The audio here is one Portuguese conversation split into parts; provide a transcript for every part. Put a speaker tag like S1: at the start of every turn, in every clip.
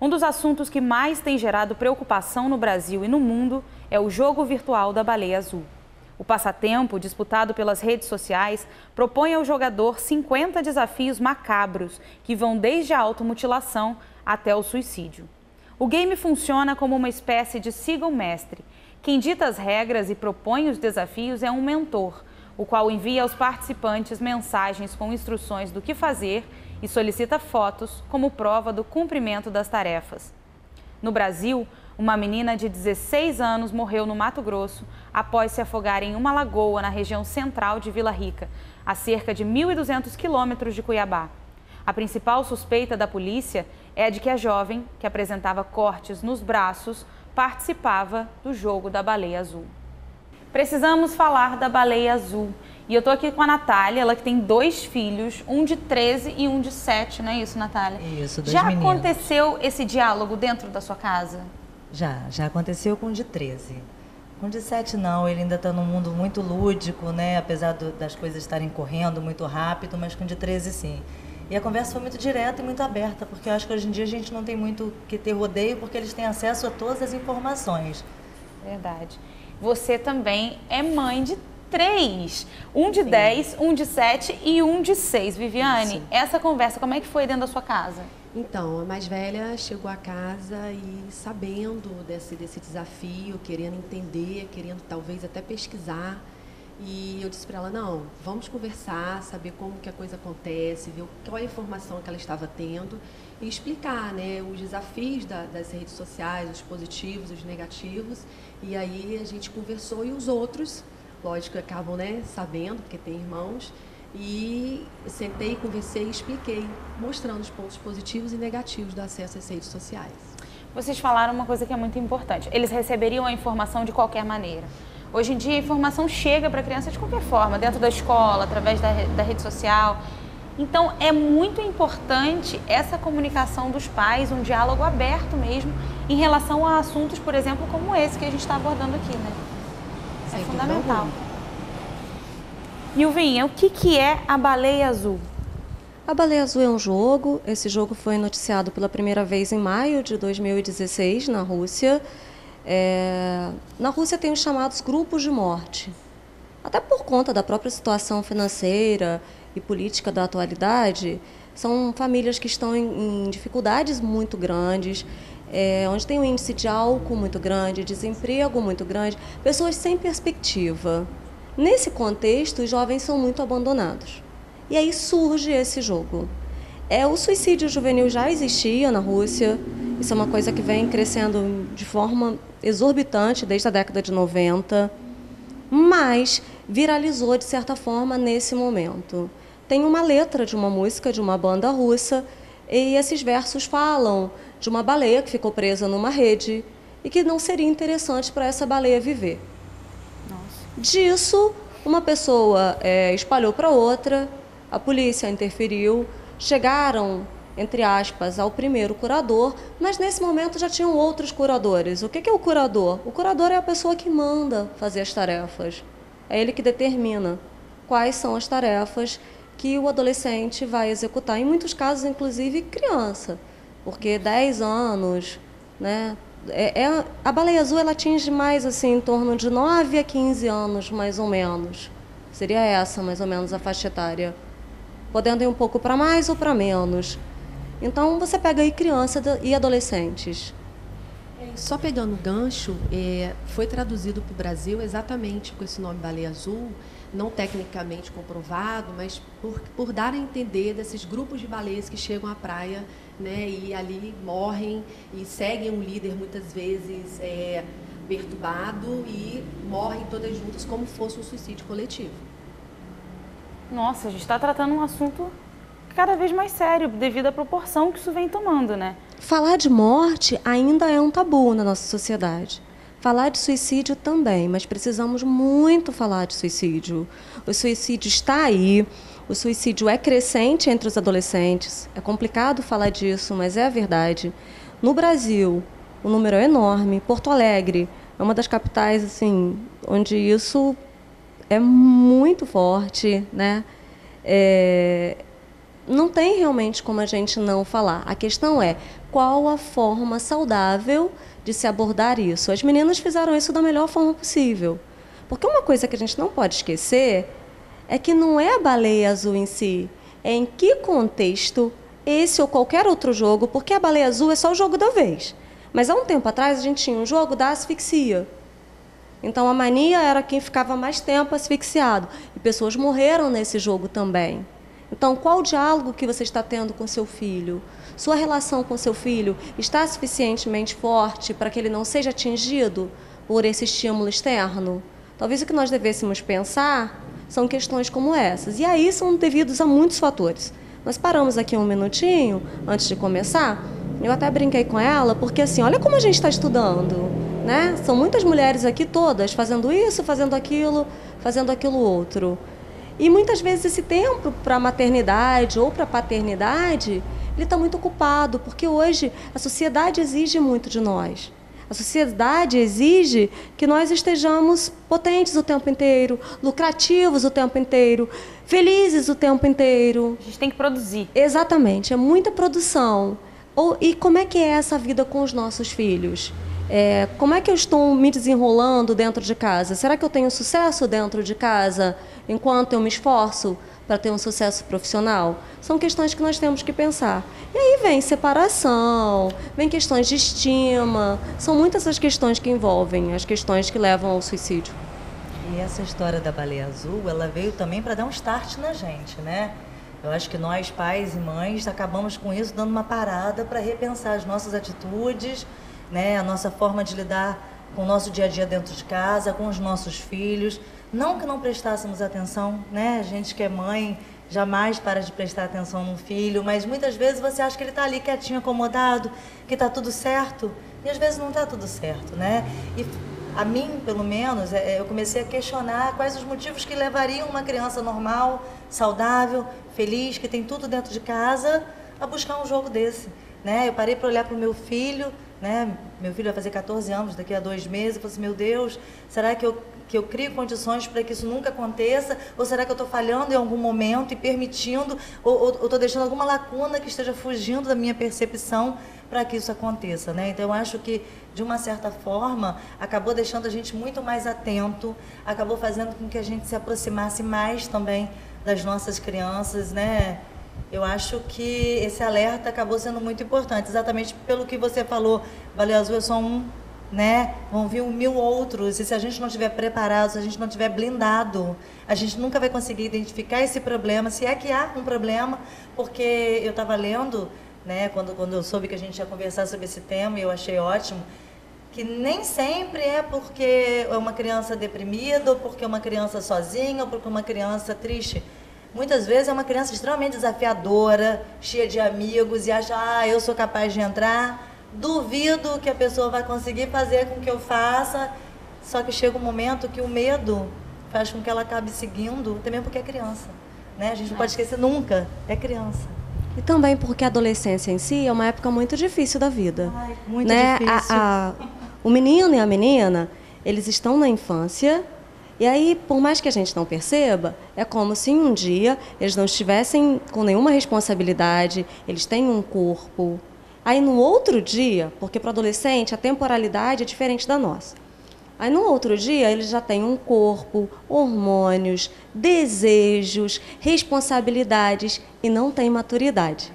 S1: Um dos assuntos que mais tem gerado preocupação no Brasil e no mundo é o jogo virtual da baleia azul. O passatempo, disputado pelas redes sociais, propõe ao jogador 50 desafios macabros que vão desde a automutilação até o suicídio. O game funciona como uma espécie de siga o mestre. Quem dita as regras e propõe os desafios é um mentor, o qual envia aos participantes mensagens com instruções do que fazer e solicita fotos como prova do cumprimento das tarefas. No Brasil, uma menina de 16 anos morreu no Mato Grosso após se afogar em uma lagoa na região central de Vila Rica, a cerca de 1.200 quilômetros de Cuiabá. A principal suspeita da polícia é a de que a jovem, que apresentava cortes nos braços, participava do jogo da baleia azul. Precisamos falar da baleia azul. E eu tô aqui com a Natália, ela que tem 2 filhos, um de 13 e um de 7, não é isso, Natália?
S2: Isso, 2
S1: Já
S2: meninos.
S1: aconteceu esse diálogo dentro da sua casa?
S2: Já aconteceu com o de 13. Com o de 7 não, ele ainda está num mundo muito lúdico, né? Apesar das coisas estarem correndo muito rápido, mas com o de 13 sim. E a conversa foi muito direta e muito aberta, porque eu acho que hoje em dia a gente não tem muito que ter rodeio, porque eles têm acesso a todas as informações.
S1: Verdade. Você também é mãe de 3, um de
S3: Sim.
S1: 10, um de 7 e um de 6. Viviane,
S3: Isso.
S1: essa conversa, como é que foi dentro da sua casa?
S3: Então, a mais velha chegou a casa e sabendo desse desafio, querendo entender, querendo talvez até pesquisar. E eu disse para ela, não, vamos conversar, saber como que a coisa acontece, ver qual é a informação que ela estava tendo e explicar, né, os desafios das redes sociais, os positivos, os negativos. E aí a gente conversou e os outros, lógico, acabam, né, sabendo, porque tem irmãos. E sentei, conversei e expliquei, mostrando os pontos positivos e negativos do acesso às redes sociais.
S1: Vocês falaram uma coisa que é muito importante. Eles receberiam a informação de qualquer maneira. Hoje em dia a informação chega para a criança de qualquer forma, dentro da escola, através da rede social. Então é muito importante essa comunicação dos pais, um diálogo aberto mesmo, em relação a assuntos, por exemplo, como esse que a gente está abordando aqui, né? É fundamental. Nilvinha, o que é a baleia azul?
S4: A Baleia Azul é um jogo. Esse jogo foi noticiado pela primeira vez em maio de 2016 na Rússia. Na Rússia tem os chamados grupos de morte. Até por conta da própria situação financeira e política da atualidade, são famílias que estão em dificuldades muito grandes, onde tem um índice de álcool muito grande, desemprego muito grande, pessoas sem perspectiva. Nesse contexto, os jovens são muito abandonados. E aí surge esse jogo. O suicídio juvenil já existia na Rússia, isso é uma coisa que vem crescendo de forma exorbitante desde a década de 90, mas viralizou de certa forma nesse momento. Tem uma letra de uma música de uma banda russa e esses versos falam de uma baleia que ficou presa numa rede e que não seria interessante para essa baleia viver. Disso, uma pessoa espalhou para outra, a polícia interferiu, chegaram, entre aspas, ao primeiro curador, mas nesse momento já tinham outros curadores. O que é o curador? O curador é a pessoa que manda fazer as tarefas. É ele que determina quais são as tarefas que o adolescente vai executar. Em muitos casos, inclusive, criança, porque 10 anos, né? A baleia azul ela atinge mais assim, em torno de 9 a 15 anos, mais ou menos. Seria essa, mais ou menos, a faixa etária. Podendo ir um pouco para mais ou para menos. Então, você pega aí criança e adolescentes.
S3: Só pegando o gancho, foi traduzido para o Brasil exatamente com esse nome Baleia Azul, não tecnicamente comprovado, mas por dar a entender desses grupos de baleias que chegam à praia, né, e ali morrem e seguem um líder muitas vezes perturbado e morrem todas juntas como se fosse um suicídio coletivo.
S1: Nossa, a gente está tratando um assunto cada vez mais sério, devido à proporção que isso vem tomando, né?
S4: Falar de morte ainda é um tabu na nossa sociedade. Falar de suicídio também, mas precisamos muito falar de suicídio. O suicídio está aí, o suicídio é crescente entre os adolescentes. É complicado falar disso, mas é a verdade. No Brasil, o número é enorme. Porto Alegre é uma das capitais assim, onde isso é muito forte, né? Não tem realmente como a gente não falar. A questão é qual a forma saudável de se abordar isso. As meninas fizeram isso da melhor forma possível. Porque uma coisa que a gente não pode esquecer é que não é a Baleia Azul em si, é em que contexto esse ou qualquer outro jogo, porque a Baleia Azul é só o jogo da vez. Mas há um tempo atrás a gente tinha um jogo da asfixia. Então a mania era quem ficava mais tempo asfixiado. E pessoas morreram nesse jogo também. Então, qual o diálogo que você está tendo com seu filho? Sua relação com seu filho está suficientemente forte para que ele não seja atingido por esse estímulo externo? Talvez o que nós devêssemos pensar são questões como essas. E aí são devidos a muitos fatores. Nós paramos aqui um minutinho, antes de começar. Eu até brinquei com ela, porque assim, olha como a gente está estudando, né? São muitas mulheres aqui todas fazendo isso, fazendo aquilo outro. E muitas vezes esse tempo para a maternidade ou para a paternidade, ele está muito ocupado, porque hoje a sociedade exige muito de nós. A sociedade exige que nós estejamos potentes o tempo inteiro, lucrativos o tempo inteiro, felizes o tempo inteiro.
S1: A gente tem que produzir.
S4: Exatamente, é muita produção. E como é que é essa vida com os nossos filhos? Como é que eu estou me desenrolando dentro de casa? Será que eu tenho sucesso dentro de casa enquanto eu me esforço para ter um sucesso profissional? São questões que nós temos que pensar. E aí vem separação, vem questões de estima, são muitas as questões que envolvem, as questões que levam ao suicídio.
S2: E essa história da Baleia Azul, ela veio também para dar um start na gente, né? Eu acho que nós, pais e mães, acabamos com isso dando uma parada para repensar as nossas atitudes, né, a nossa forma de lidar com o nosso dia a dia dentro de casa, com os nossos filhos. Não que não prestássemos atenção, né? A gente que é mãe jamais para de prestar atenção no filho, mas muitas vezes você acha que ele está ali quietinho, acomodado, que está tudo certo, e às vezes não está tudo certo, né? E a mim, pelo menos, eu comecei a questionar quais os motivos que levariam uma criança normal, saudável, feliz, que tem tudo dentro de casa, a buscar um jogo desse, né? Eu parei para olhar para o meu filho, né? Meu filho vai fazer 14 anos daqui a 2 meses. Eu falei assim, meu Deus, será que eu crio condições para que isso nunca aconteça? Ou será que eu estou falhando em algum momento e permitindo, ou estou deixando alguma lacuna que esteja fugindo da minha percepção para que isso aconteça, né? Então eu acho que, de uma certa forma, acabou deixando a gente muito mais atento, acabou fazendo com que a gente se aproximasse mais também das nossas crianças, né? Eu acho que esse alerta acabou sendo muito importante, exatamente pelo que você falou. Baleia Azul é só um, né? Vão vir 1000 outros, e se a gente não estiver preparado, se a gente não estiver blindado, a gente nunca vai conseguir identificar esse problema, se é que há um problema, porque eu estava lendo, né, quando eu soube que a gente ia conversar sobre esse tema, e eu achei ótimo, que nem sempre é porque é uma criança deprimida, ou porque é uma criança sozinha, ou porque é uma criança triste. Muitas vezes é uma criança extremamente desafiadora, cheia de amigos, e acha, eu sou capaz de entrar, duvido que a pessoa vai conseguir fazer com que eu faça, só que chega um momento que o medo faz com que ela acabe seguindo, também porque é criança, né? A gente não pode esquecer nunca, é criança.
S4: E também porque a adolescência em si é uma época muito difícil da vida.
S2: Muito
S4: né?
S2: difícil.
S4: O menino e a menina, eles estão na infância. E aí, por mais que a gente não perceba, é como se um dia eles não estivessem com nenhuma responsabilidade, eles têm um corpo. Aí, no outro dia, porque para o adolescente a temporalidade é diferente da nossa. Aí, no outro dia, eles já têm um corpo, hormônios, desejos, responsabilidades e não têm maturidade.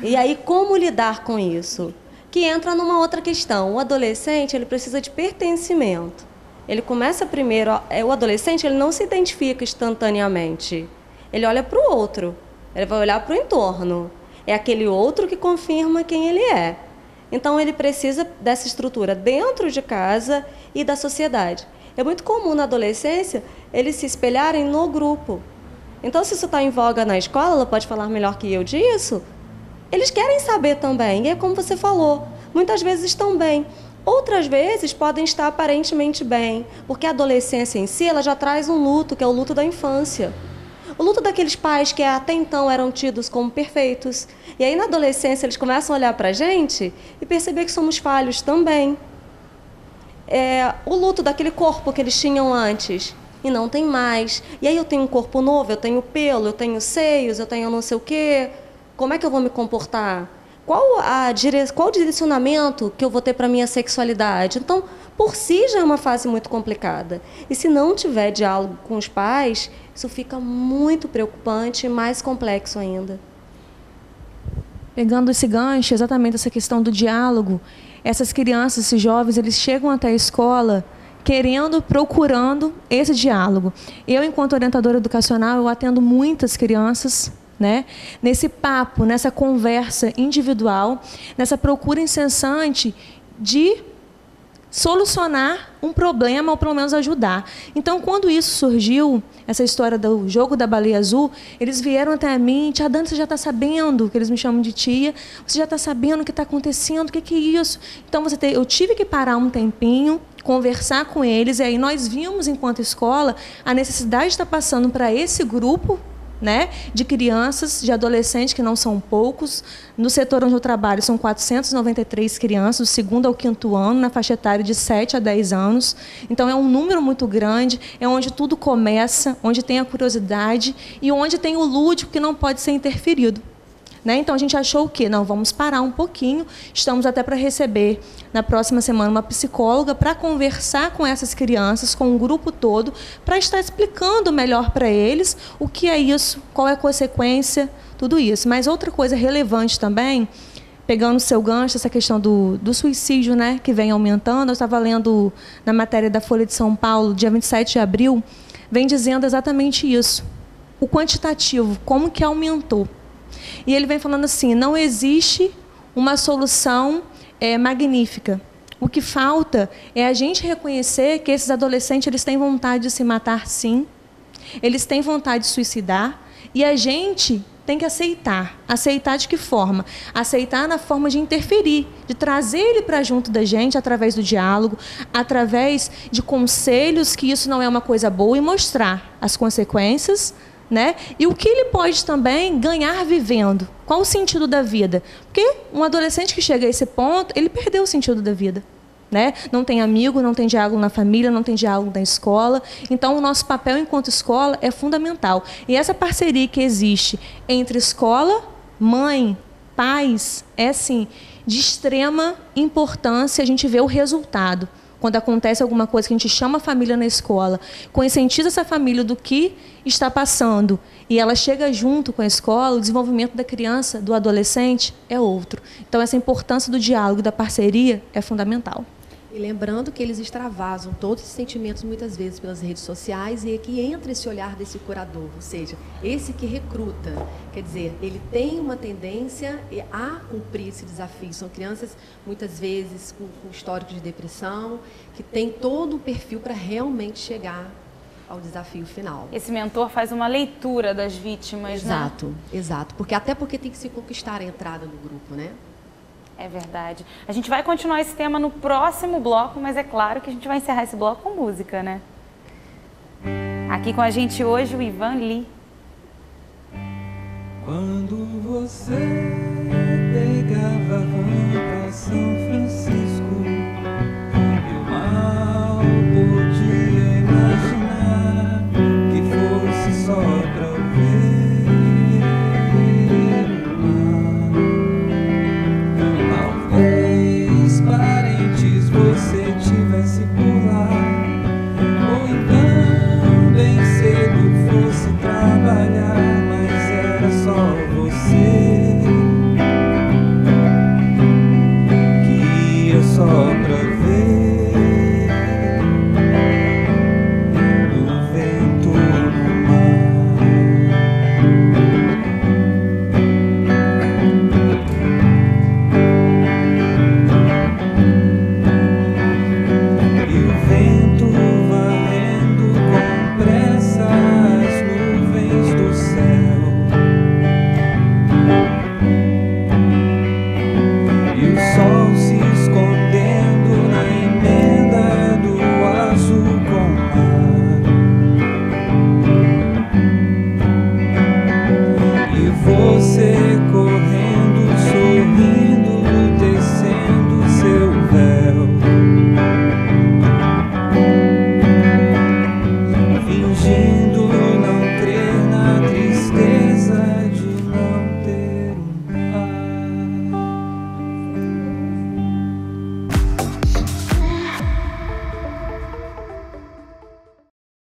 S4: E aí, como lidar com isso? Que entra numa outra questão. O adolescente, ele precisa de pertencimento. Ele começa primeiro, o adolescente ele não se identifica instantaneamente. Ele olha para o outro, ele vai olhar para o entorno. É aquele outro que confirma quem ele é. Então ele precisa dessa estrutura dentro de casa e da sociedade. É muito comum na adolescência eles se espelharem no grupo. Então, se isso está em voga na escola, ela pode falar melhor que eu disso. Eles querem saber também, e é como você falou, muitas vezes estão bem. Outras vezes podem estar aparentemente bem, porque a adolescência em si ela já traz um luto, que é o luto da infância. O luto daqueles pais que até então eram tidos como perfeitos. E aí, na adolescência, eles começam a olhar para a gente e perceber que somos falhos também. O luto daquele corpo que eles tinham antes e não tem mais. E aí eu tenho um corpo novo, eu tenho pelo, eu tenho seios, eu tenho não sei o quê. Como é que eu vou me comportar? Qual o direcionamento que eu vou ter para a minha sexualidade? Então, por si já é uma fase muito complicada. E se não tiver diálogo com os pais, isso fica muito preocupante e mais complexo ainda.
S5: Pegando esse gancho, exatamente essa questão do diálogo, essas crianças, esses jovens, eles chegam até a escola procurando esse diálogo. Eu, enquanto orientadora educacional, eu atendo muitas crianças, né? Nesse papo, nessa conversa individual, nessa procura incessante de solucionar um problema ou pelo menos ajudar. Então, quando isso surgiu, essa história do jogo da baleia azul, eles vieram até a mim: tia Dani, você já está sabendo, que eles me chamam de tia, você já está sabendo o que está acontecendo, o que é isso? Então, eu tive que parar um tempinho, conversar com eles, e aí nós vimos, enquanto escola, a necessidade de estar passando para esse grupo, né, de crianças, de adolescentes, que não são poucos. No setor onde eu trabalho, são 493 crianças, do 2º ao 5º ano, na faixa etária de 7 a 10 anos. Então, é um número muito grande, é onde tudo começa, onde tem a curiosidade e onde tem o lúdico que não pode ser interferido. Né? Então, a gente achou o quê? Não, vamos parar um pouquinho. Estamos até para receber, na próxima semana, uma psicóloga para conversar com essas crianças, com o grupo todo, para estar explicando melhor para eles o que é isso, qual é a consequência, tudo isso. Mas outra coisa relevante também, pegando o seu gancho, essa questão do suicídio, né, que vem aumentando. Eu estava lendo na matéria da Folha de São Paulo, dia 27 de abril, vem dizendo exatamente isso. O quantitativo, como que aumentou. E ele vem falando assim: não existe uma solução magnífica. O que falta é a gente reconhecer que esses adolescentes, eles têm vontade de se matar, sim. Eles têm vontade de suicidar. E a gente tem que aceitar. Aceitar de que forma? Aceitar na forma de interferir, de trazer ele para junto da gente através do diálogo, através de conselhos, que isso não é uma coisa boa, e mostrar as consequências, né? E o que ele pode também ganhar vivendo. Qual o sentido da vida? Porque um adolescente que chega a esse ponto, ele perdeu o sentido da vida. Né? Não tem amigo, não tem diálogo na família, não tem diálogo na escola. Então, o nosso papel enquanto escola é fundamental. E essa parceria que existe entre escola, mãe, pais, é assim, de extrema importância a gente ver o resultado. Quando acontece alguma coisa que a gente chama a família na escola, conscientiza essa família do que está passando e ela chega junto com a escola, o desenvolvimento da criança, do adolescente, é outro. Então, essa importância do diálogo e da parceria é fundamental.
S3: E lembrando que eles extravasam todos esses sentimentos muitas vezes pelas redes sociais, e aqui entra esse olhar desse curador, ou seja, esse que recruta. Quer dizer, ele tem uma tendência a cumprir esse desafio. São crianças, muitas vezes, com histórico de depressão, que tem todo o perfil para realmente chegar ao desafio final.
S1: Esse mentor faz uma leitura das vítimas,
S3: exato,
S1: né?
S3: Exato. Até porque tem que se conquistar a entrada no grupo, né?
S1: É verdade. A gente vai continuar esse tema no próximo bloco, mas é claro que a gente vai encerrar esse bloco com música, né? Aqui com a gente hoje o Ivan Lee.
S6: Quando você pegava a van pra São Francisco, eu mal podia imaginar que fosse só pra ouvir